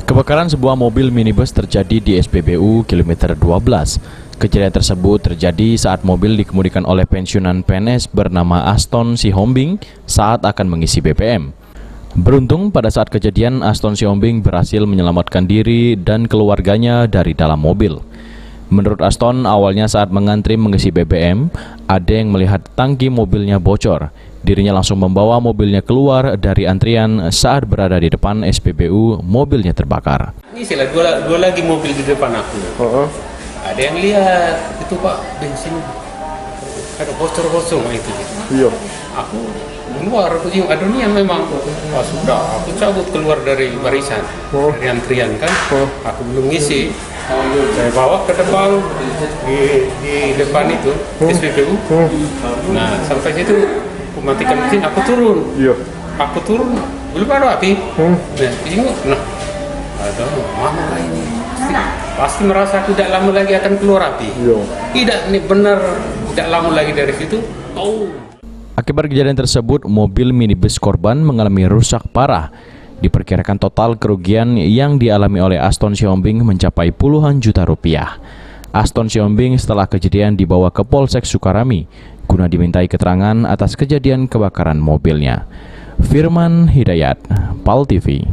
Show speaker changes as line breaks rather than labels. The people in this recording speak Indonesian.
Kebakaran sebuah mobil minibus terjadi di SPBU kilometer 12. Kejadian tersebut terjadi saat mobil dikemudikan oleh pensiunan PNS bernama Aston Sihombing saat akan mengisi BBM. Beruntung pada saat kejadian Aston Sihombing berhasil menyelamatkan diri dan keluarganya dari dalam mobil. Menurut Aston, awalnya saat mengantri mengisi BBM, ada yang melihat tangki mobilnya bocor. Dirinya langsung membawa mobilnya keluar dari antrian. Saat berada di depan SPBU, mobilnya terbakar.
Ini sih dua lagi mobil di depan aku. Ada yang lihat, itu Pak, bensin ada bocor-bocor itu.
Iya.
Aku keluar, aku cium adunia memang. Wah sudah, aku cabut keluar dari barisan, dari antrian kan. Aku belum ngisi. Saya bawa ke depan di depan itu SPBU. Nah sampai situ aku matikan mesin, aku turun.
Iya.
Aku turun, belum ada api. Nah, ada mana ini? Pasti merasa tidak lama lagi akan keluar api.
Iya.
Tidak, ini benar tidak lama lagi dari situ.
Akibat kejadian tersebut, mobil minibus korban mengalami rusak parah. Diperkirakan total kerugian yang dialami oleh Aston Sihombing mencapai puluhan juta rupiah. Aston Sihombing setelah kejadian dibawa ke Polsek Sukarami guna dimintai keterangan atas kejadian kebakaran mobilnya. Firman Hidayat, PAL TV.